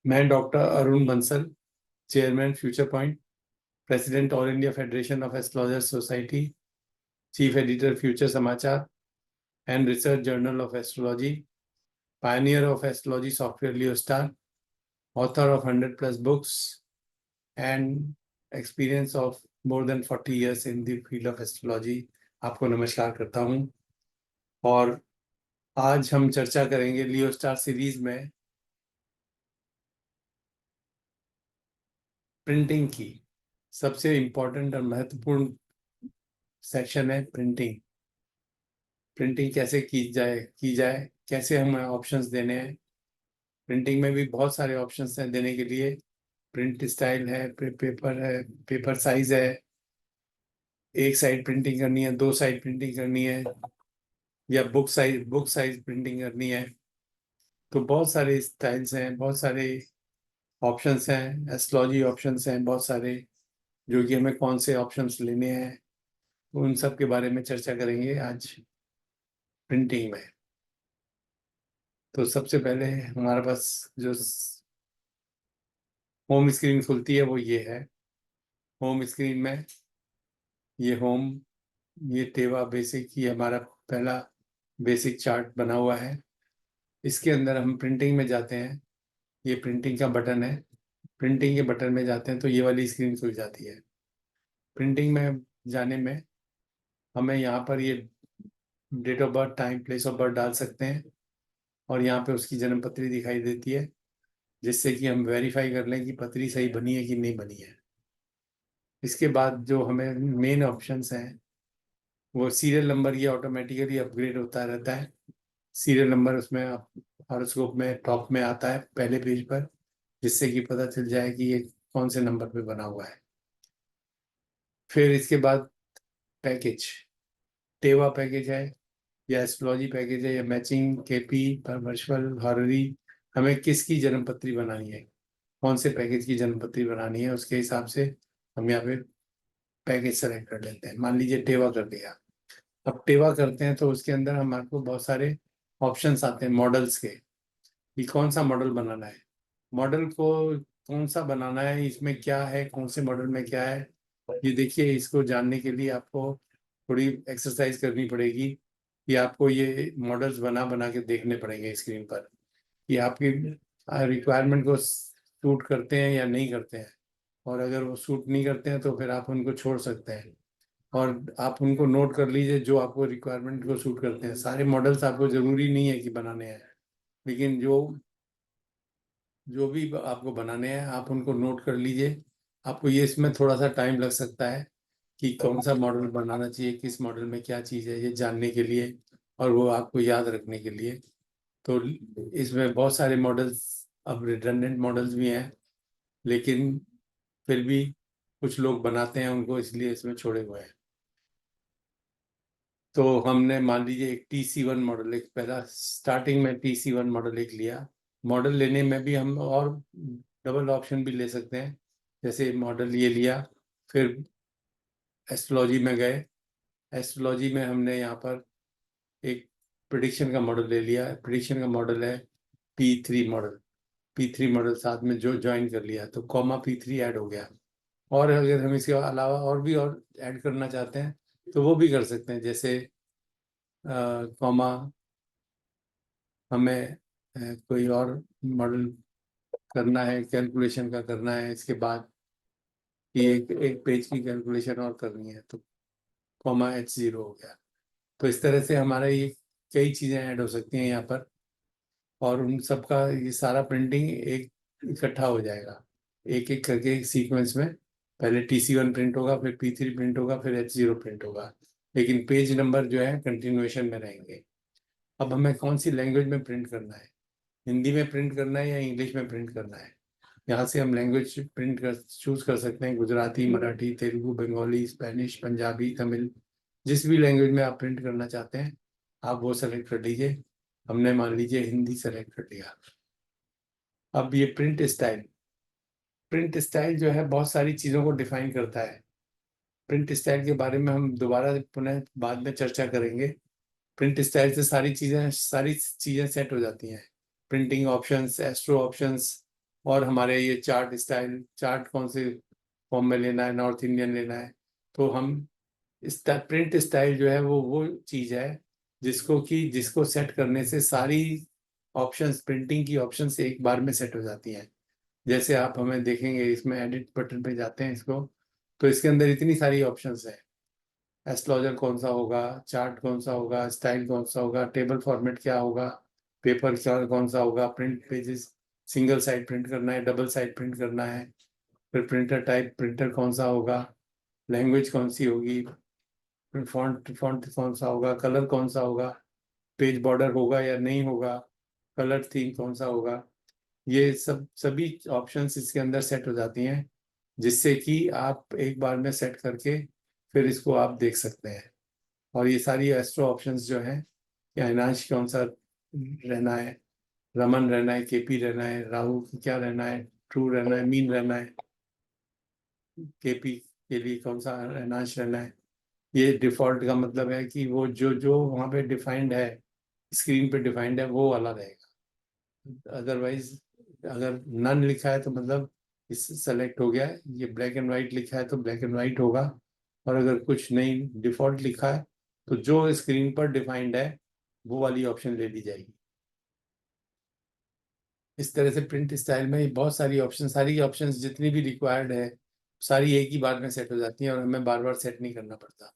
मैं doctor Arun Bansal, chairman Future Point, president all India federation of astrologer society, chief editor Future Samachar and research journal of astrology, pioneer of astrology software Leostar, author of 100 plus books, and experience of more than 40 years in the field of astrology. आपको नमस्कार करता हूँ। और आज हम चर्चा करेंगे लियो star series में प्रिंटिंग की। सबसे इम्पोर्टेंट और महत्वपूर्ण सेक्शन है प्रिंटिंग। प्रिंटिंग कैसे की जाए कैसे हमें ऑप्शंस देने हैं। प्रिंटिंग में भी बहुत सारे ऑप्शंस हैं देने के लिए। प्रिंट स्टाइल है, पेपर है, पेपर साइज है, एक साइड प्रिंटिंग करनी है, दो साइड प्रिंटिंग करनी है, या बुक साइज प्रिंटिंग करनी है। तो बहुत सारे स्टाइल्स हैं, बहुत सारे ऑप्शंस हैं, एस्ट्रोलॉजी ऑप्शंस हैं बहुत सारे, जो कि हमें कौन से ऑप्शंस लेने हैं उन सब के बारे में चर्चा करेंगे आज प्रिंटिंग में। तो सबसे पहले हमारे पास जो होम स्क्रीन खुलती है वो ये है। होम स्क्रीन में ये टेवा बेसिक, ये हमारा पहला बेसिक चार्ट बना हुआ है। इसके अंदर हम प्रिंटिंग में जाते हैं। ये प्रिंटिंग का बटन है। प्रिंटिंग के बटन में जाते हैं तो ये वाली स्क्रीन खुल जाती है। प्रिंटिंग में जाने में हमें यहाँ पर ये date of birth, time, place of birth डाल सकते हैं, और यहाँ पे उसकी जन्म पत्री दिखाई देती है, जिससे कि हम वेरीफाई कर लें कि पत्री सही बनी है कि नहीं बनी है। इसके बाद जो हमें मेन ऑप्शंस हैं वो सीरियल नंबर, ये ऑटोमेटिकली अपग्रेड होता रहता है। सीरियल नंबर उसमें हॉरोस्कोप में टॉप में आता है पहले पेज पर, जिससे कि पता चल जाए कि ये कौन से नंबर पे बना हुआ है। फिर इसके बाद पैकेज, टेवा पैकेज है या एस्ट्रोलॉजी पैकेज है या मैचिंग केपी पर वर्चुअल हॉररी, हमें किसकी जन्मपत्री बनानी है, कौन से पैकेज की जन्मपत्री बनानी है, उसके हिसाब से हम यहाँ पे पैकेज सेलेक्ट कर लेते हैं। मान लीजिए टेवा कर दिया। अब टेवा करते हैं तो उसके अंदर हमारे को बहुत सारे ऑप्शंस आते हैं मॉडल्स के, कि कौन सा मॉडल बनाना है, मॉडल को कौन सा बनाना है, इसमें क्या है, कौन से मॉडल में क्या है। ये देखिए, इसको जानने के लिए आपको थोड़ी एक्सरसाइज करनी पड़ेगी, कि आपको ये मॉडल्स बना बना के देखने पड़ेंगे स्क्रीन पर, कि आपकी रिक्वायरमेंट को सूट करते हैं या नहीं करते हैं। और अगर वो सूट नहीं करते हैं तो फिर आप उनको छोड़ सकते हैं, और आप उनको नोट कर लीजिए जो आपको रिक्वायरमेंट को सूट करते हैं। सारे मॉडल्स आपको ज़रूरी नहीं है कि बनाने हैं, लेकिन जो जो भी आपको बनाने हैं आप उनको नोट कर लीजिए। आपको ये इसमें थोड़ा सा टाइम लग सकता है कि कौन सा मॉडल बनाना चाहिए, किस मॉडल में क्या चीज़ है, ये जानने के लिए और वो आपको याद रखने के लिए। तो इसमें बहुत सारे मॉडल्स, अब रिडंडेंट मॉडल्स भी हैं, लेकिन फिर भी कुछ लोग बनाते हैं उनको, इसलिए इसमें छोड़े हुए हैं। तो हमने मान लीजिए एक TC1 मॉडल, एक पहला स्टार्टिंग में TC1 मॉडल एक लिया। मॉडल लेने में भी हम और डबल ऑप्शन भी ले सकते हैं। जैसे मॉडल ये लिया, फिर एस्ट्रोलॉजी में गए। एस्ट्रोलॉजी में हमने यहाँ पर एक प्रिडिक्शन का मॉडल ले लिया। प्रिडिक्शन का मॉडल है P3 मॉडल। P3 मॉडल साथ में जो ज्वाइन कर लिया तो कॉमा P3 ऐड हो गया। और अगर हम इसके अलावा और ऐड करना चाहते हैं तो वो भी कर सकते हैं। जैसे कॉमा हमें कोई और मॉडल करना है, कैलकुलेशन का करना है, इसके बाद कि एक एक पेज की कैलकुलेशन और करनी है, तो कॉमा H0 हो गया। तो इस तरह से हमारा ये कई चीज़ें ऐड हो सकती हैं यहाँ पर, और उन सब का ये सारा प्रिंटिंग एक इकट्ठा हो जाएगा, एक एक करके एक सीक्वेंस में। पहले TC1 प्रिंट होगा, फिर P3 प्रिंट होगा, फिर H0 प्रिंट होगा, लेकिन पेज नंबर जो है कंटिन्यूएशन में रहेंगे। अब हमें कौन सी लैंग्वेज में प्रिंट करना है, हिंदी में प्रिंट करना है या इंग्लिश में प्रिंट करना है। यहाँ से हम लैंग्वेज प्रिंट कर चूज कर सकते हैं, गुजराती, मराठी, तेलुगु, बंगाली, स्पेनिश, पंजाबी, तमिल, जिस भी लैंग्वेज में आप प्रिंट करना चाहते हैं आप वो सेलेक्ट कर लीजिए। हमने मान लीजिए हिंदी सेलेक्ट कर लिया। अब ये प्रिंट स्टाइल जो है बहुत सारी चीज़ों को डिफाइन करता है। प्रिंट स्टाइल के बारे में हम दोबारा पुनः बाद में चर्चा करेंगे। प्रिंट स्टाइल से सारी चीज़ें सेट हो जाती हैं। प्रिंटिंग ऑप्शंस, एस्ट्रो ऑप्शंस, और हमारे ये चार्ट स्टाइल, चार्ट कौन से फॉर्म में लेना है, नॉर्थ इंडियन लेना है, तो हम प्रिंट स्टाइल जो है वो चीज़ है जिसको सेट करने से सारी ऑप्शंस, प्रिंटिंग की ऑप्शंस एक बार में सेट हो जाती हैं। जैसे आप हमें देखेंगे, इसमें एडिट बटन पे जाते हैं इसको, तो इसके अंदर इतनी सारी ऑप्शंस है। एस्ट्रोलॉजर कौन सा होगा, चार्ट कौन सा होगा, स्टाइल कौन सा होगा, टेबल फॉर्मेट क्या होगा, पेपर कौन सा होगा, print pages single side print करना है, डबल साइड प्रिंट करना है, फिर प्रिंटर टाइप प्रिंटर कौन सा होगा, लैंग्वेज कौन सी होगी, फिर फॉन्ट फॉन्ट कौन सा होगा, कलर कौन सा होगा, पेज बॉर्डर होगा या नहीं होगा, कलर थीम कौन सा होगा, ये सभी ऑप्शंस इसके अंदर सेट हो जाती हैं, जिससे कि आप एक बार में सेट करके फिर इसको आप देख सकते हैं। और ये सारी एस्ट्रो ऑप्शंस जो हैं, कि अविनाश कौन सा रहना है, रमन रहना है, केपी रहना है, राहु क्या रहना है, ट्रू रहना है, मीन रहना है, केपी के लिए कौन सा अविनाश रहना है, ये डिफॉल्ट का मतलब है कि वो जो जो वहाँ पे डिफाइंड है, स्क्रीन पे डिफाइंड है, वो वाला रहेगा। अदरवाइज अगर नन लिखा है तो मतलब इस सेलेक्ट हो गया है, ये ब्लैक एंड वाइट लिखा है तो ब्लैक एंड वाइट होगा, और अगर कुछ नहीं डिफॉल्ट लिखा है तो जो स्क्रीन पर डिफाइंड है वो वाली ऑप्शन ले ली जाएगी। इस तरह से प्रिंट स्टाइल में बहुत सारी ऑप्शन, सारी ऑप्शंस जितनी भी रिक्वायर्ड है सारी एक ही बार में सेट हो जाती हैं, और हमें बार बार सेट नहीं करना पड़ता।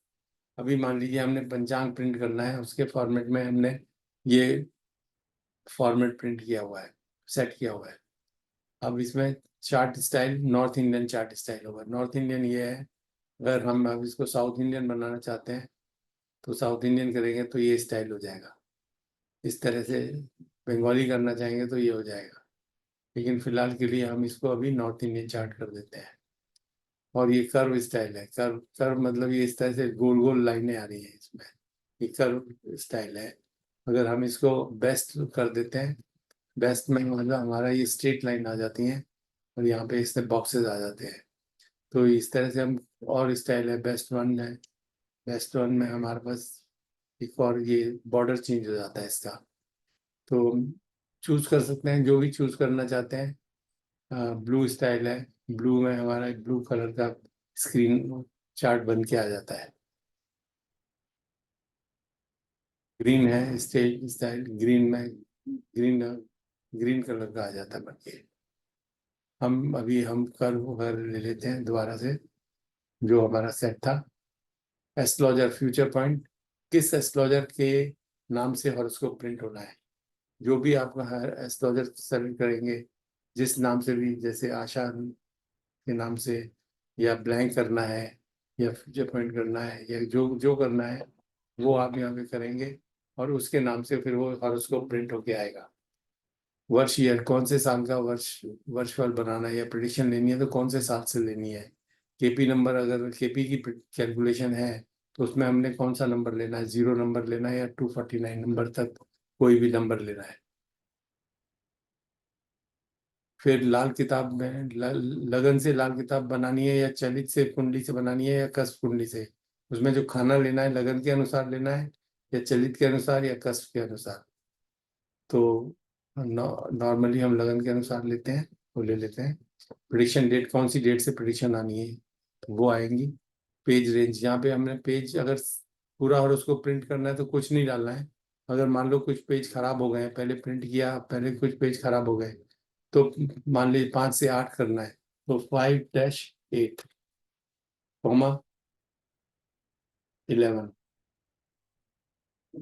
अभी मान लीजिए हमने पंचांग प्रिंट करना है, उसके फॉर्मेट में हमने ये फॉर्मेट प्रिंट किया हुआ है, सेट किया हुआ है। अब इसमें chart style north Indian chart style होगा। नॉर्थ इंडियन ये है, अगर हम अब इसको साउथ इंडियन बनाना चाहते हैं तो साउथ इंडियन करेंगे तो ये स्टाइल हो जाएगा। इस तरह से बंगाली करना चाहेंगे तो ये हो जाएगा, लेकिन फिलहाल के लिए हम इसको अभी नॉर्थ इंडियन चार्ट कर देते हैं। और ये कर्व स्टाइल है, कर्व कर्व मतलब ये इस तरह से गोल गोल लाइनें आ रही हैं इसमें, ये कर्व स्टाइल है। अगर हम इसको बेस्ट कर देते हैं, बेस्ट में मतलब हमारा ये स्ट्रेट लाइन आ जाती हैं, और यहाँ पे इससे बॉक्सेस आ जाते हैं। तो इस तरह से हम, और स्टाइल है बेस्ट वन है, बेस्ट वन में हमारे पास एक और ये बॉर्डर चेंज हो जाता है इसका। तो चूज कर सकते हैं जो भी चूज करना चाहते हैं। ब्लू स्टाइल है, ब्लू में हमारा एक ब्लू कलर का स्क्रीन चार्ट बन के आ जाता है। ग्रीन है स्टेज स्टाइल, ग्रीन में ग्रीन ग्रीन कलर का आ जाता है बन के। हम कर्व घर ले लेते हैं दोबारा से, जो हमारा सेट था। एस्ट्रोलॉजर फ्यूचर पॉइंट, किस एस्ट्रोलॉजर के नाम से हॉरोस्कोप प्रिंट होना है, जो भी आप एस्ट्रोलॉजर सेलेक्ट करेंगे, जिस नाम से भी, जैसे आशा के नाम से, या ब्लैंक करना है, या फ्यूचर पॉइंट करना है, या जो जो करना है वो आप यहाँ पे करेंगे, और उसके नाम से फिर वो हॉरोस्कोप प्रिंट होके आएगा। वर्ष ईयर, कौन से साल का वर्षफल बनाना है या प्रिडिक्शन लेनी है तो कौन से साल से लेनी है। केपी नंबर, अगर केपी की कैलकुलेशन है तो उसमें हमने कौन सा नंबर लेना है, 0 नंबर लेना है या 249 नंबर तक कोई भी नंबर लेना है। फिर लाल किताब में लगन से लाल किताब बनानी है, या चलित से कुंडली से बनानी है, या कस्प कुंडली से। उसमें जो खाना लेना है लगन के अनुसार लेना है, या चलित के अनुसार, या कस्प के अनुसार। तो नॉर्मली हम लगन के अनुसार लेते हैं, वो ले लेते हैं। प्रिडिक्शन डेट, कौन सी डेट से प्रिडिक्शन आनी है तो वो आएंगी। पेज रेंज, यहाँ पे हमने पेज अगर पूरा और उसको प्रिंट करना है तो कुछ नहीं डालना है। अगर मान लो कुछ पेज खराब हो गए, पहले प्रिंट किया, पहले कुछ पेज खराब हो गए, तो मान लीजिए 5 से 8 करना है, तो 5-8 कॉमा 11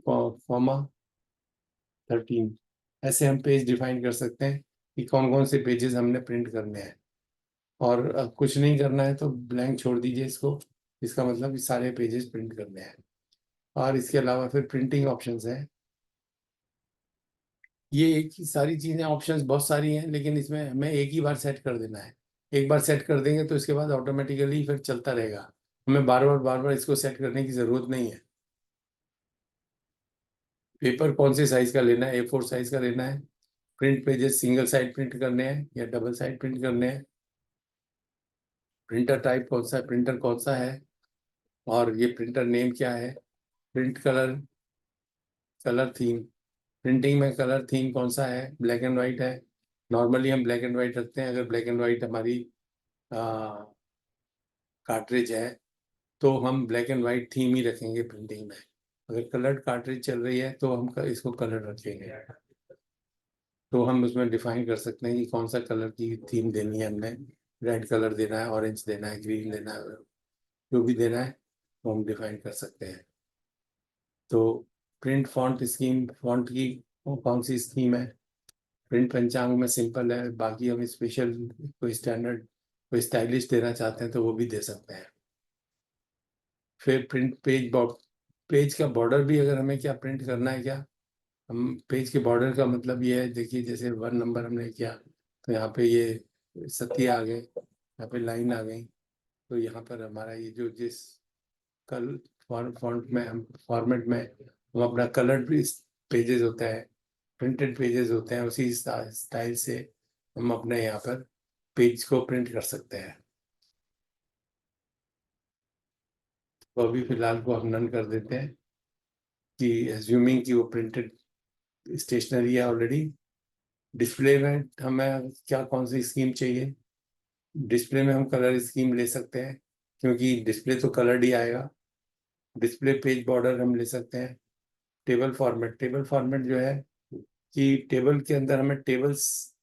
कॉमा 13, ऐसे हम पेज डिफाइन कर सकते हैं कि कौन कौन से पेजेस हमने प्रिंट करने हैं। और कुछ नहीं करना है तो ब्लैंक छोड़ दीजिए इसको, इसका मतलब कि सारे पेजेस प्रिंट करने हैं। और इसके अलावा फिर प्रिंटिंग ऑप्शंस हैं। ये एक ही सारी चीज़ें, ऑप्शंस बहुत सारी हैं, लेकिन इसमें हमें एक ही बार सेट कर देना है। एक बार सेट कर देंगे तो इसके बाद ऑटोमेटिकली फिर चलता रहेगा, हमें बार बार इसको सेट करने की ज़रूरत नहीं है। पेपर कौन से साइज़ का लेना है, A4 साइज़ का लेना है, print pages single side print करने हैं या डबल साइड प्रिंट करने हैं, प्रिंटर टाइप कौन सा है, प्रिंटर कौन सा है, और ये प्रिंटर नेम क्या है, print colour, colour theme, printing में कलर थीम कौन सा है, ब्लैक एंड वाइट है नॉर्मली हम ब्लैक एंड वाइट रखते हैं। अगर ब्लैक एंड वाइट हमारी कार्ट्रिज है तो हम ब्लैक एंड वाइट थीम ही रखेंगे प्रिंटिंग में। अगर कलर्ड कार्ट्रिज चल रही है तो हम इसको कलर रखेंगे। तो हम उसमें डिफाइन कर सकते हैं कि कौन सा कलर की थीम देनी है हमने। रेड कलर देना है, ऑरेंज देना है, ग्रीन देना है, जो भी देना है वो हम डिफाइन कर सकते हैं। तो प्रिंट फॉन्ट स्कीम, फॉन्ट की कौन सी स्कीम है? प्रिंट पंचांग में सिंपल है, बाकी हम स्पेशल कोई स्टैंडर्ड कोई स्टाइलिश देना चाहते हैं तो वो भी दे सकते हैं। फिर प्रिंट पेज का बॉर्डर भी अगर हमें क्या प्रिंट करना है क्या, हम पेज के बॉर्डर का मतलब ये है, देखिए जैसे 1 नंबर हमने किया तो यहाँ पे ये सत्य आ गए, यहाँ पे लाइन आ गई। तो यहाँ पर हमारा ये जो जिस कल फॉन्ट में हम फॉर्मेट में हम अपना कलर्ड पेजेस होता है, प्रिंटेड पेजेस होते हैं, उसी स्टाइल से हम अपने यहाँ पर पेज को प्रिंट कर सकते हैं। तो अभी फिलहाल को हम नन कर देते हैं कि एज्यूमिंग कि वो प्रिंटेड स्टेशनरी है ऑलरेडी। डिस्प्ले में हमें क्या कौन सी स्कीम चाहिए? डिस्प्ले में हम कलर स्कीम ले सकते हैं, क्योंकि डिस्प्ले तो कलर्ड ही आएगा। डिस्प्ले पेज बॉर्डर हम ले सकते हैं। टेबल फॉर्मेट जो है कि टेबल के अंदर हमें टेबल्स,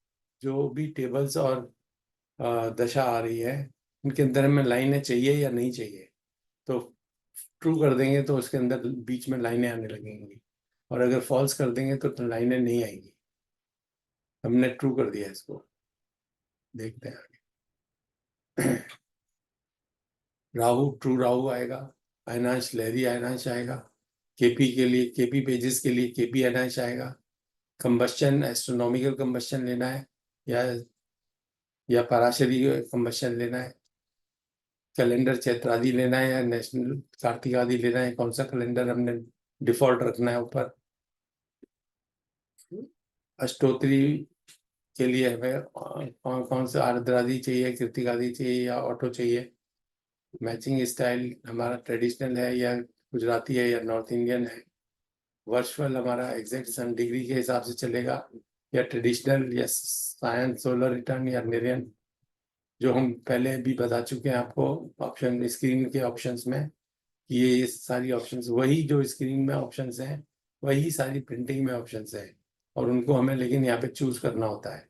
जो भी टेबल्स और दशा आ रही है उनके अंदर हमें लाइनें चाहिए या नहीं चाहिए। तो ट्रू कर देंगे तो उसके अंदर बीच में लाइनें आने लगेंगी, और अगर फॉल्स कर देंगे तो लाइनें नहीं आएंगी। हमने ट्रू कर दिया इसको, देखते हैं आगे। राहु, ट्रू राहु आएगा। अयनांश, लहरी अयनांश आएगा। केपी के लिए, केपी पेजेस के लिए केपी अयनांश आएगा। कंबस्शन, एस्ट्रोनॉमिकल कंबस्शन लेना है या पराशरी कंबस्शन लेना है। कैलेंडर चैत्रादि लेना है या नेशनल कार्तिक आदि लेना है, कौन सा कैलेंडर हमने डिफॉल्ट रखना है ऊपर। अष्टोत्री के लिए हमें कौन कौन सा आर्द्रादि चाहिए, कृतिक आदि चाहिए या ऑटो चाहिए। मैचिंग स्टाइल हमारा ट्रेडिशनल है या गुजराती है या नॉर्थ इंडियन है। वर्चुअल हमारा एग्जैक्ट सन डिग्री के हिसाब से चलेगा या ट्रेडिशनल या साइंस सोलर रिटर्न या नेरियन, जो हम पहले भी बता चुके हैं आपको ऑप्शन स्क्रीन के ऑप्शंस में। ये सारी ऑप्शंस वही जो स्क्रीन में ऑप्शंस हैं वही सारी प्रिंटिंग में ऑप्शंस हैं, और उनको हमें लेकिन यहाँ पे चूज करना होता है।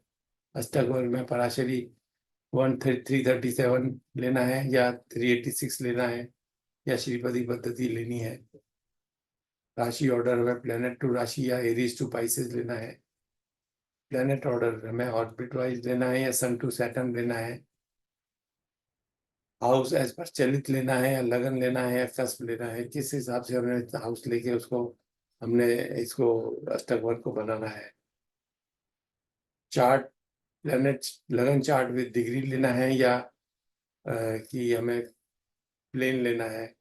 अष्टक वर्ग में पराशरी 337 लेना है या 386 लेना है या श्रीपति पद्धति लेनी है। राशि ऑर्डर हमें प्लेनेट टू राशि या एरीज टू पाइसेस लेना है। प्लेनेट ऑर्डर हमें ऑर्बिट वाइज लेना है या सन टू सैटर्न लेना है। हाउस एज पर चलित लेना है या लगन लेना है या कस्प लेना है, किस हिसाब से हमने हाउस लेके उसको हमने इसको अष्टक वर्ग को बनाना है। चार्ट, प्लेनेट लगन चार्ट विद डिग्री लेना है या कि हमें प्लेन लेना है।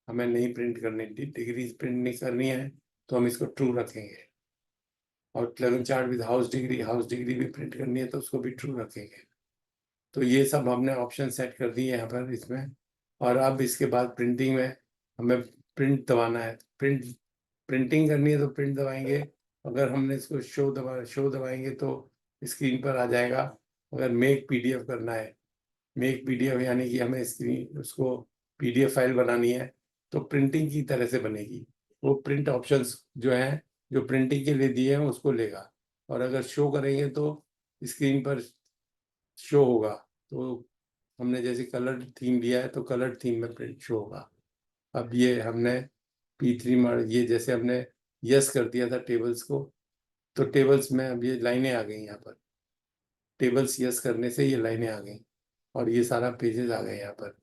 हमें नहीं प्रिंट करनी, डिग्री प्रिंट नहीं करनी है तो हम इसको ट्रू रखेंगे। और लगन चार्ट विद हाउस डिग्री भी प्रिंट करनी है तो उसको भी ट्रू रखेंगे। तो ये सब हमने ऑप्शन सेट कर दिए यहाँ पर इसमें। और अब इसके बाद प्रिंटिंग में हमें प्रिंट दबाना है। प्रिंटिंग करनी है तो प्रिंट दबाएंगे। अगर हमने इसको शो दबाएंगे तो स्क्रीन पर आ जाएगा। अगर मेक पीडीएफ करना है, मेक पीडीएफ यानी कि हमें स्क्रीन उसको पीडीएफ फाइल बनानी है तो प्रिंटिंग की तरह से बनेगी। वो प्रिंट ऑप्शंस जो हैं जो प्रिंटिंग के लिए दिए हैं उसको लेगा। और अगर शो करेंगे तो स्क्रीन पर शो होगा। तो हमने जैसे कलर थीम दिया है तो कलर थीम में प्रिंट शो होगा। अब ये हमने P3 मॉडल, ये जैसे हमने यस कर दिया था टेबल्स को, तो टेबल्स में अब ये लाइनें आ गई यहाँ पर। टेबल्स यस करने से ये लाइनें आ गई और ये सारा पेजेस आ गए यहाँ पर।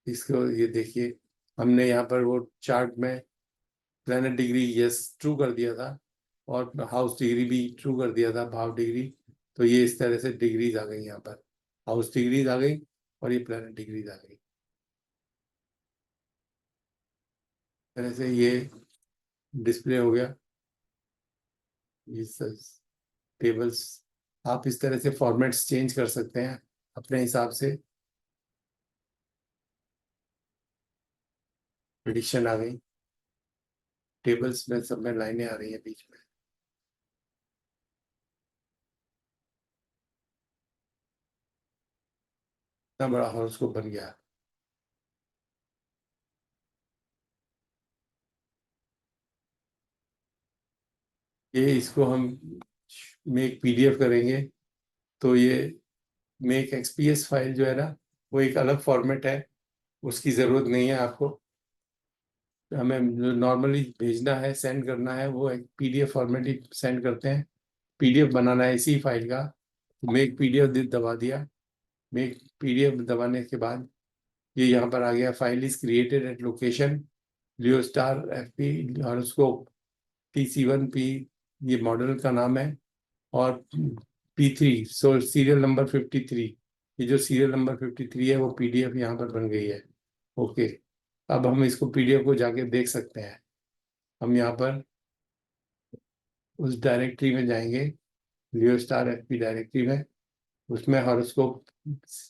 इसको ये देखिए, हमने यहाँ पर वो चार्ट में प्लेनेट डिग्री यस ट्रू कर दिया था और हाउस डिग्री भी ट्रू कर दिया था, भाव डिग्री। तो ये इस तरह से डिग्रीज आ गई यहाँ पर, हाउस डिग्रीज आ गई और ये प्लेनेट डिग्रीज आ गई। तरह से ये डिस्प्ले हो गया। ये टेबल्स आप इस तरह से फॉर्मेट्स चेंज कर सकते हैं अपने हिसाब से। प्रिडिक्शन आ गई, टेबल्स में सब में लाइनें आ रही है बीच में। इतना बड़ा हॉरोस्कोप बन गया। ये इसको हम मेक पीडीएफ करेंगे तो ये मेक एक्सपीएस फाइल जो है ना, वो एक अलग फॉर्मेट है, उसकी ज़रूरत नहीं है आपको। हमें जो नॉर्मली भेजना है, सेंड करना है, वो एक पीडीएफ फॉर्मेट ही सेंड करते हैं। पीडीएफ बनाना है इसी फाइल का, मेक पीडीएफ दबा दिया। मेक पीडीएफ दबाने के बाद ये यहाँ पर आ गया, file is created at location Leo star F P horoscope T C1P, ये मॉडल का नाम है। और P3 सीरियल नंबर 53, ये जो सीरियल नंबर 53 है वो पीडीएफ यहाँ पर बन गई है। ओके, अब हम इसको पीडीएफ को जाके देख सकते हैं। हम यहाँ पर उस डायरेक्टरी में जाएंगे, लियो स्टार FP डायरेक्टरी में, उसमें हॉरोस्कोप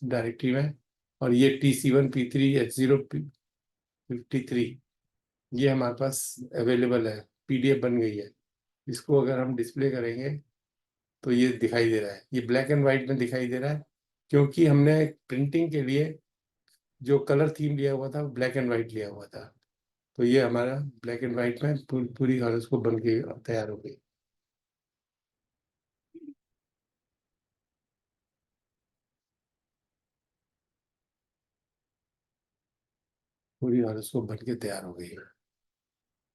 डायरेक्टरी में, और ये T C1P3H053 ये हमारे पास अवेलेबल है, पीडीएफ बन गई है। इसको अगर हम डिस्प्ले करेंगे तो ये दिखाई दे रहा है, ये ब्लैक एंड वाइट में दिखाई दे रहा है, क्योंकि हमने प्रिंटिंग के लिए जो कलर थीम लिया हुआ था ब्लैक एंड वाइट लिया हुआ था। तो ये हमारा ब्लैक एंड वाइट में पूरी हॉरोस्कोप बन के तैयार हो गई। पूरी हॉरोस्कोप बन के तैयार हो गई है।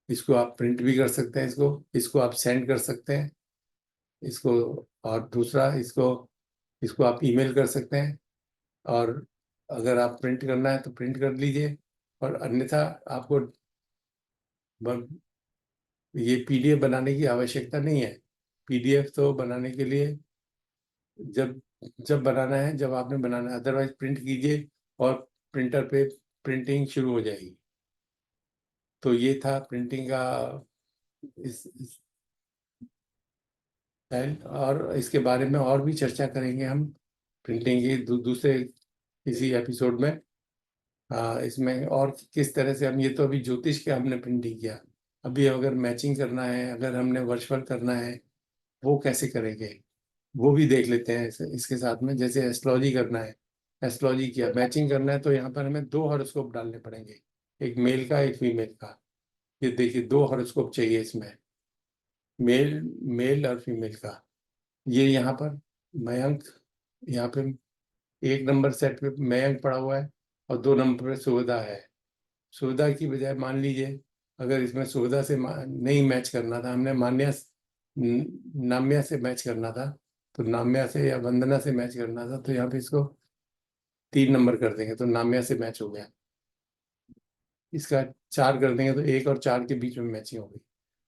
इसको आप प्रिंट भी कर सकते हैं, इसको इसको आप सेंड कर सकते हैं इसको। और दूसरा, इसको इसको आप ईमेल कर सकते हैं। और अगर आप प्रिंट करना है तो प्रिंट कर लीजिए, और अन्यथा आपको ये पीडीएफ बनाने की आवश्यकता नहीं है। पीडीएफ तो बनाने के लिए जब जब बनाना है, जब आपने बनाना है, अदरवाइज प्रिंट कीजिए और प्रिंटर पे प्रिंटिंग शुरू हो जाएगी। तो ये था प्रिंटिंग का इस स्टाइल, और इसके बारे में और भी चर्चा करेंगे हम प्रिंटिंग की दूसरे किसी एपिसोड में। इसमें और किस तरह से हम, ये तो अभी ज्योतिष के हमने प्रिंटिंग किया, अभी अगर मैचिंग करना है, अगर हमने वर्चुअल करना है, वो कैसे करेंगे, वो भी देख लेते हैं इसके साथ में। जैसे एस्ट्रोलॉजी करना है, एस्ट्रोलॉजी किया, मैचिंग करना है, तो यहाँ पर हमें दो हॉरोस्कोप डालने पड़ेंगे, एक मेल का एक फीमेल का। ये देखिए, दो हॉरोस्कोप चाहिए इसमें, मेल मेल और फीमेल का। ये यहाँ पर मयंक, यहाँ पे एक नंबर सेट पे मयंक पड़ा हुआ है, और दो नंबर पे सुविधा है। सुविधा की बजाय मान लीजिए, अगर इसमें सुविधा से नहीं मैच करना था, हमने नाम्या से मैच करना था, तो नाम्या से या वंदना से मैच करना था, तो यहाँ पे इसको 3 नंबर कर देंगे तो नाम्या से मैच हो गया। इसका 4 कर देंगे तो 1 और 4 के बीच में मैचिंग हो गई।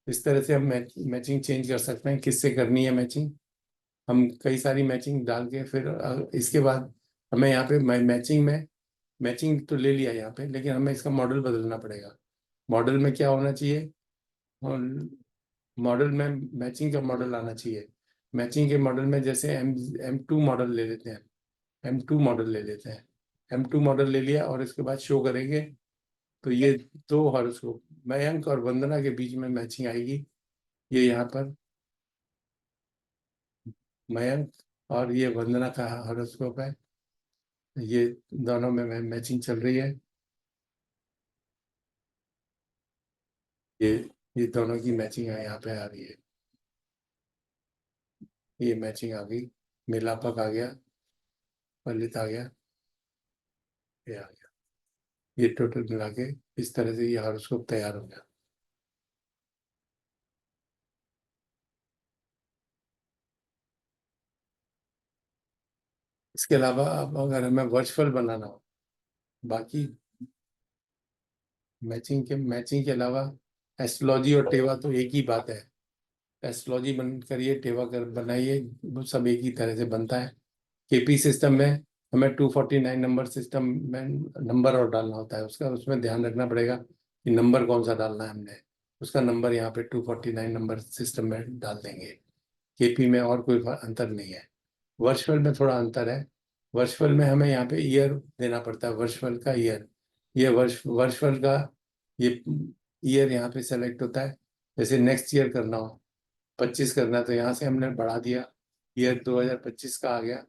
इस तरह से हम मैचिंग चेंज कर सकते हैं, किससे करनी है मैचिंग। हम कई सारी मैचिंग डाल के फिर इसके बाद हमें यहाँ पे मैचिंग में, मैचिंग तो ले लिया यहाँ पे, लेकिन हमें इसका मॉडल बदलना पड़ेगा। मॉडल में क्या होना चाहिए, और मॉडल में मैचिंग का मॉडल आना चाहिए। मैचिंग के मॉडल में जैसे M2 मॉडल ले लेते हैं, M2 मॉडल ले लेते हैं। M2 मॉडल ले लिया और इसके बाद शो करेंगे, तो ये दो हॉरोस्कोप मयंक और वंदना के बीच में मैचिंग आएगी। ये यहाँ पर मयंक और ये वंदना का हॉरोस्कोप है, ये दोनों में मैचिंग चल रही है। ये ये दोनों की मैचिंग है, यहाँ पे आ रही है, ये मैचिंग आ गई। मिलापक आ गया, फलित आ गया, ये आ गया। ये टोटल मिला के इस तरह से ये हॉरोस्कोप तैयार हो गया। इसके अलावा अब अगर हमें वर्चुअल बनाना हो, बाकी मैचिंग के अलावा एस्ट्रोलॉजी और टेवा तो एक ही बात है। एस्ट्रोलॉजी बन करिए, टेवा कर बनाइए, वो सब एक ही तरह से बनता है। केपी सिस्टम में हमें 249 नंबर सिस्टम में नंबर और डालना होता है, उसका उसमें ध्यान रखना पड़ेगा कि नंबर कौन सा डालना है हमने। उसका नंबर यहाँ पे 249 नंबर सिस्टम में डाल देंगे। केपी में और कोई अंतर नहीं है। वर्चुअल में थोड़ा अंतर है। वर्चुअल में हमें यहाँ पे ईयर देना पड़ता है, वर्चुअल का ईयर। ये वर्चुअल का ये ईयर यहाँ पे सेलेक्ट होता है। जैसे नेक्स्ट ईयर करना हो, 25 करना है, तो यहाँ से हमने बढ़ा दिया, ईयर 2025 का आ गया,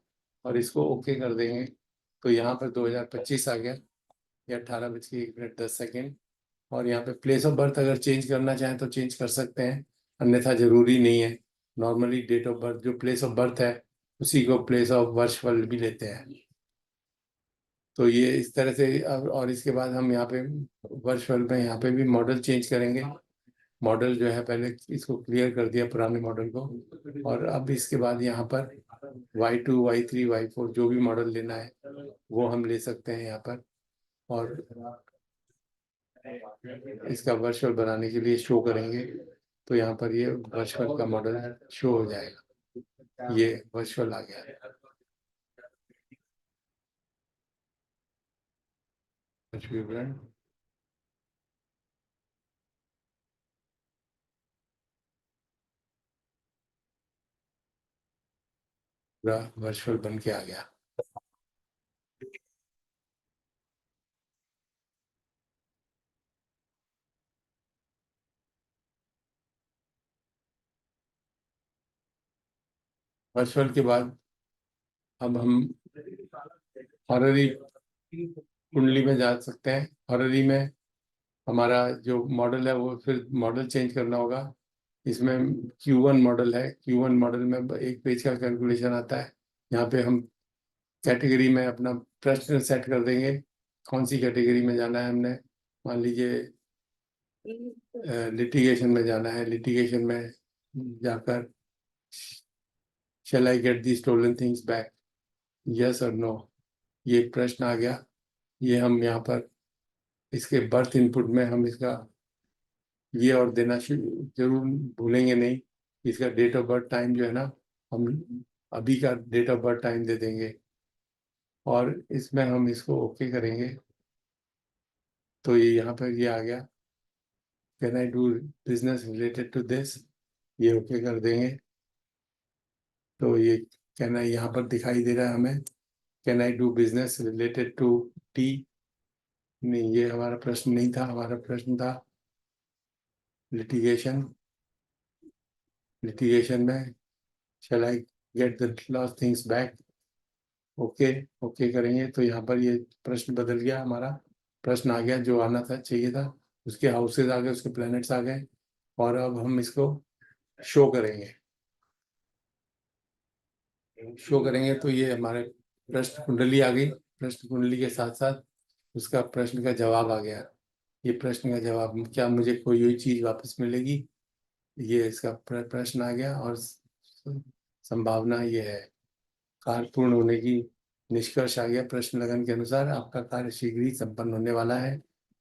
और इसको ओके कर देंगे। तो यहाँ पर 2025 आ गया, या 18:01 और यहाँ पे प्लेस ऑफ बर्थ अगर चेंज करना चाहें तो चेंज कर सकते हैं, अन्यथा जरूरी नहीं है। नॉर्मली डेट ऑफ बर्थ जो प्लेस ऑफ बर्थ है उसी को प्लेस ऑफ वर्षफल भी लेते हैं। तो ये इस तरह से और इसके बाद हम यहाँ पे वर्चुअल में यहाँ पे भी मॉडल चेंज करेंगे। मॉडल जो है पहले इसको क्लियर कर दिया पुराने मॉडल को, और अब इसके बाद यहाँ पर Y2 Y3 Y4 जो भी मॉडल लेना है वो हम ले सकते हैं यहाँ पर, और इसका वर्चुअल बनाने के लिए शो करेंगे। तो यहाँ पर ये वर्चुअल का मॉडल शो हो जाएगा, ये वर्चुअल आ गया। कुछ विवरण पूरा वर्चुअल बन के आ गया। वर्चुअल के बाद अब हम हॉररी कुंडली में जा सकते हैं। हॉररी में हमारा जो मॉडल है वो फिर मॉडल चेंज करना होगा। इसमें Q1 मॉडल है, Q1 मॉडल में एक पेज का कैलकुलेशन आता है। यहाँ पे हम कैटेगरी में अपना प्रश्न सेट कर देंगे, कौन सी कैटेगरी में जाना है हमने। मान लीजिए लिटिगेशन में जाना है, लिटिगेशन में जाकर shall I get the stolen things back, yes और नो, ये प्रश्न आ गया। ये हम यहाँ पर इसके बर्थ इनपुट में हम इसका ये और देना जरूर भूलेंगे नहीं। इसका डेट ऑफ बर्थ टाइम जो है ना, हम अभी का डेट ऑफ बर्थ टाइम दे देंगे, और इसमें हम इसको ओके करेंगे। तो ये यहाँ पर ये आ गया, can I do business related to this, ये ओके कर देंगे। तो ये कैन आई यहाँ पर दिखाई दे रहा है हमें, can I do business related to T. नहीं, ये हमारा प्रश्न नहीं था, हमारा प्रश्न था लिटिगेशन। लिटिगेशन में shall I get the lost things back, okay okay करेंगे। तो यहाँ पर ये प्रश्न बदल गया, हमारा प्रश्न आ गया जो आना था, चाहिए था। उसके हाउसेज आ गए, उसके प्लैनेट्स आ गए, और अब हम इसको शो करेंगे। शो करेंगे तो ये हमारे प्रश्न कुंडली आ गई। प्रश्न कुंडली के साथ साथ उसका प्रश्न का जवाब आ गया। ये प्रश्न का जवाब, क्या मुझे कोई हुई चीज वापस मिलेगी, ये इसका प्रश्न आ गया। और संभावना ये है, कार्य पूर्ण होने की निष्कर्ष आ गया। प्रश्न लगन के अनुसार आपका कार्य शीघ्र ही संपन्न होने वाला है,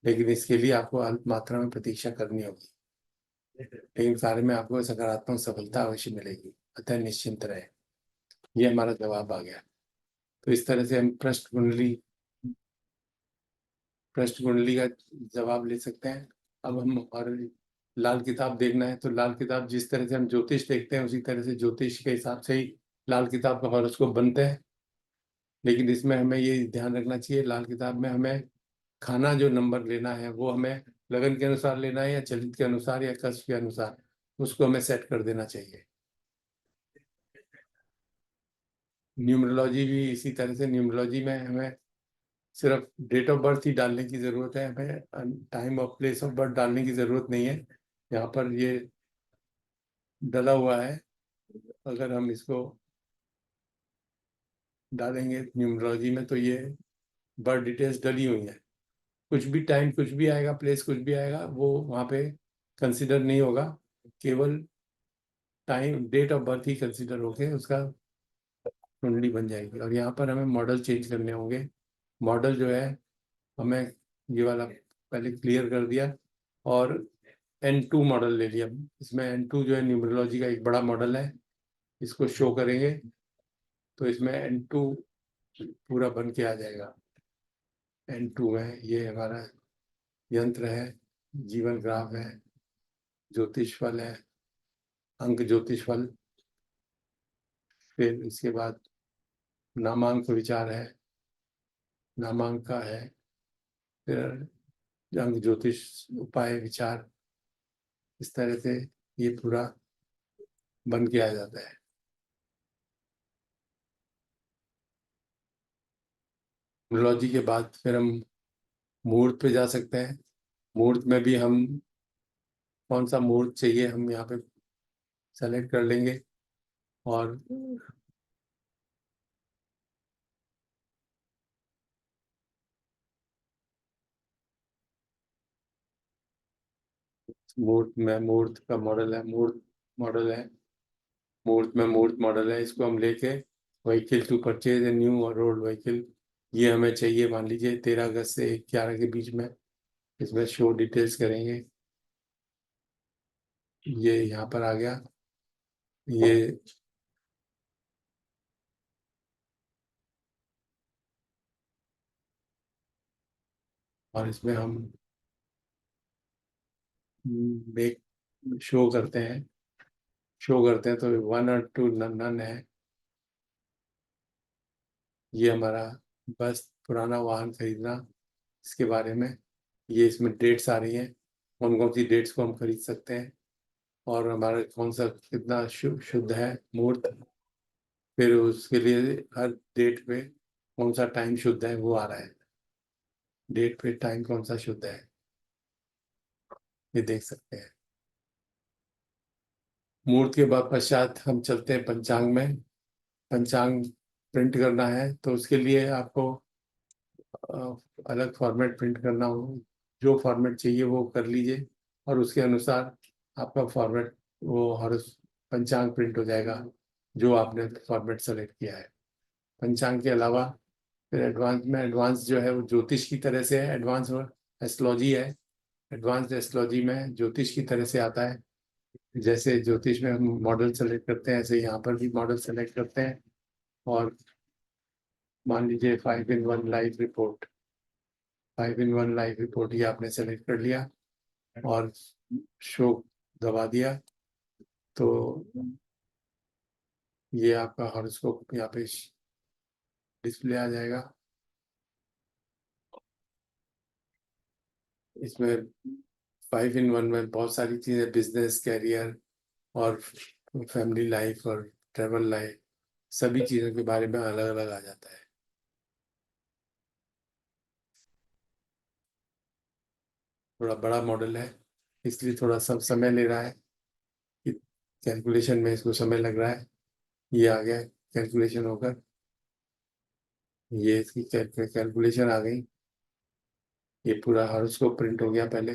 लेकिन इसके लिए आपको अल्प मात्रा में प्रतीक्षा करनी होगी, लेकिन कार्य में आपको सकारात्मक सफलता अवश्य मिलेगी, अतः निश्चिंत रहे। ये हमारा जवाब आ गया। तो इस तरह से हम प्रश्न कुंडली का जवाब ले सकते हैं। अब हम, और लाल किताब देखना है तो लाल किताब जिस तरह से हम ज्योतिष देखते हैं उसी तरह से ज्योतिष के हिसाब से ही लाल किताब का हॉरोस्कोप बनते हैं। लेकिन इसमें हमें ये ध्यान रखना चाहिए, लाल किताब में हमें खाना जो नंबर लेना है वो हमें लगन के अनुसार लेना है, या चलित के अनुसार, या कष्ट के अनुसार, उसको हमें सेट कर देना चाहिए। न्यूमरोलॉजी भी इसी तरह से, न्यूमरोलॉजी में हमें सिर्फ डेट ऑफ बर्थ ही डालने की ज़रूरत है, हमें टाइम और प्लेस ऑफ बर्थ डालने की ज़रूरत नहीं है। यहाँ पर ये डला हुआ है, अगर हम इसको डालेंगे न्यूमरोलॉजी में तो ये बर्थ डिटेल्स डली हुई हैं। कुछ भी टाइम कुछ भी आएगा, प्लेस कुछ भी आएगा, वो वहाँ पे कंसिडर नहीं होगा, केवल टाइम डेट ऑफ बर्थ ही कंसिडर होके उसका कुंडली बन जाएगी। और यहाँ पर हमें मॉडल चेंज करने होंगे। मॉडल जो है हमें ये वाला पहले क्लियर कर दिया, और N2 मॉडल ले लिया। इसमें N2 जो है न्यूमरोलॉजी का एक बड़ा मॉडल है, इसको शो करेंगे तो इसमें N2 पूरा बन के आ जाएगा। N2 में ये हमारा यंत्र है, जीवन ग्राफ है, ज्योतिष फल है, अंक ज्योतिष फल, फिर इसके बाद नामांक विचार है, नामांक का है, फिर अंक ज्योतिष उपाय विचार, इस तरह से ये पूरा बन के आ जाता है। न्यूमरोलॉजी के बाद फिर हम मुहूर्त पे जा सकते हैं। मुहूर्त में भी हम कौन सा मुहूर्त चाहिए हम यहाँ पे सेलेक्ट कर लेंगे। और मुहूर्त का मॉडल है, मुहूर्त मॉडल है। मुहूर्त मॉडल है, इसको हम लेके vehicle to purchase a new और ओल्ड व्हीकल, ये हमें चाहिए मान लीजिए 13 अगस्त से 11 के बीच में। इसमें शो डिटेल्स करेंगे, ये यहाँ पर आ गया। ये और इसमें हम मेक शो करते हैं, तो 1 और 2 नन है। ये हमारा बस पुराना वाहन खरीदना, इसके बारे में ये इसमें डेट्स आ रही हैं, कौन कौन सी डेट्स को हम खरीद सकते हैं और हमारा कौन सा कितना शुद्ध है मुहूर्त। फिर उसके लिए हर डेट पे कौन सा टाइम शुद्ध है वो आ रहा है, डेट पे टाइम कौन सा शुद्ध है ये देख सकते हैं। मुहूर्त के बाद पश्चात हम चलते हैं पंचांग में। पंचांग प्रिंट करना है तो उसके लिए आपको अलग फॉर्मेट प्रिंट करना हो, जो फॉर्मेट चाहिए वो कर लीजिए और उसके अनुसार आपका फॉर्मेट वो हर पंचांग प्रिंट हो जाएगा जो आपने फॉर्मेट सेलेक्ट किया है। पंचांग के अलावा फिर एडवांस जो है वो ज्योतिष की तरह से है, एडवांस एस्ट्रोलॉजी है। एडवांस एस्ट्रोलॉजी में ज्योतिष की तरह से आता है। जैसे ज्योतिष में हम मॉडल सेलेक्ट करते हैं, ऐसे यहाँ पर भी मॉडल सेलेक्ट करते हैं। और मान लीजिए 5 in 1 लाइव रिपोर्ट ये आपने सेलेक्ट कर लिया और शो दबा दिया तो ये आपका हॉरोस्कोप यहाँ पे डिस्प्ले आ जाएगा। इसमें 5 in 1 में बहुत सारी चीज़ें, बिजनेस, कैरियर और फैमिली लाइफ और ट्रेवल लाइफ, सभी चीज़ों के बारे में अलग अलग आ जाता है। थोड़ा बड़ा मॉडल है इसलिए थोड़ा सब समय ले रहा है कि कैलकुलेशन में इसको समय लग रहा है। ये आ गया कैलकुलेशन होकर, ये इसकी कैलकुलेशन आ गई। ये पूरा हॉरोस्कोप प्रिंट हो गया पहले,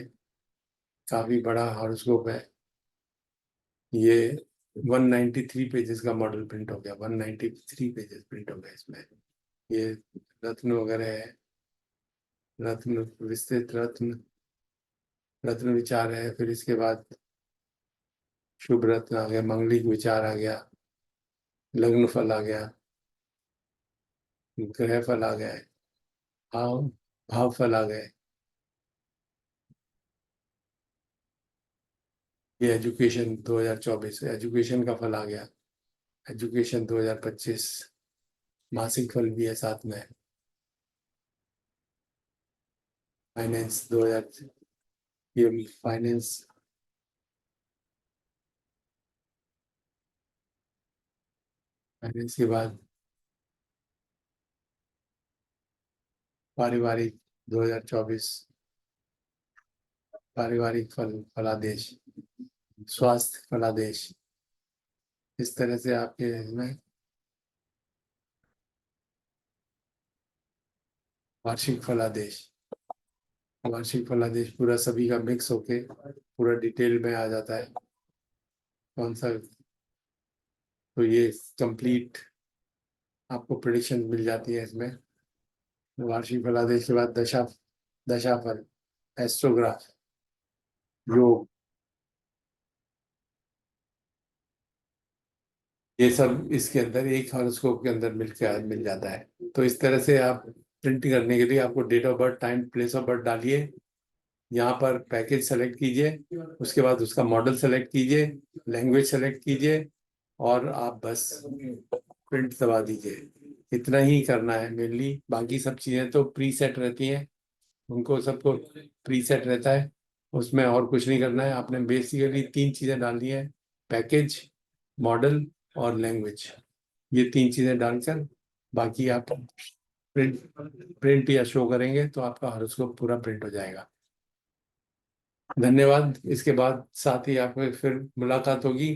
काफ़ी बड़ा हॉरोस्कोप है ये। 193 पेजेस का मॉडल प्रिंट हो गया, 193 पेजेस प्रिंट हो गया इसमें। ये रत्न वगैरह है, रत्न विस्तृत रत्न रत्न विचार है। फिर इसके बाद शुभ रत्न आ गया, मंगलिक विचार आ गया, लग्न फल आ गया, ग्रह फल आ गया, भाव भाव फल आ गए। ये एजुकेशन 2024 एजुकेशन का फल आ गया, एजुकेशन 2025 मासिक फल भी है साथ में। फाइनेंस 2000, ये फाइनेंस, फाइनेंस के बाद पारिवारिक 2024 पारिवारिक फलादेश, स्वास्थ्य फलादेश। इस तरह से आपके इसमें वार्षिक फलादेश, पूरा सभी का मिक्स होके पूरा डिटेल में आ जाता है कौन सा। तो ये कंप्लीट आपको प्रेडिक्शन मिल जाती है इसमें। वार्षिक फलादेश के बाद दशाफल, एस्ट्रोग्राफ, योग, ये सब इसके अंदर एक हॉरोस्कोप के अंदर मिल जाता है। तो इस तरह से आप प्रिंट करने के लिए आपको date of birth, time, place of birth डालिए, यहाँ पर पैकेज सेलेक्ट कीजिए, उसके बाद उसका मॉडल सेलेक्ट कीजिए, लैंग्वेज सेलेक्ट कीजिए और आप बस प्रिंट दबा दीजिए। इतना ही करना है मेनली, बाकी सब चीज़ें तो प्री सेट रहती हैं, उनको सबको प्री सेट रहता है, उसमें और कुछ नहीं करना है। आपने बेसिकली 3 चीज़ें डालनी है, पैकेज, मॉडल और लैंग्वेज। ये 3 चीज़ें डालकर बाकी आप प्रिंट प्रिंट या शो करेंगे तो आपका हॉरोस्कोप पूरा प्रिंट हो जाएगा। धन्यवाद। इसके बाद साथ ही आपको फिर मुलाकात होगी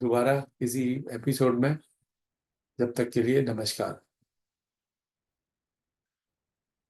दोबारा किसी एपिसोड में। जब तक के लिए नमस्कार।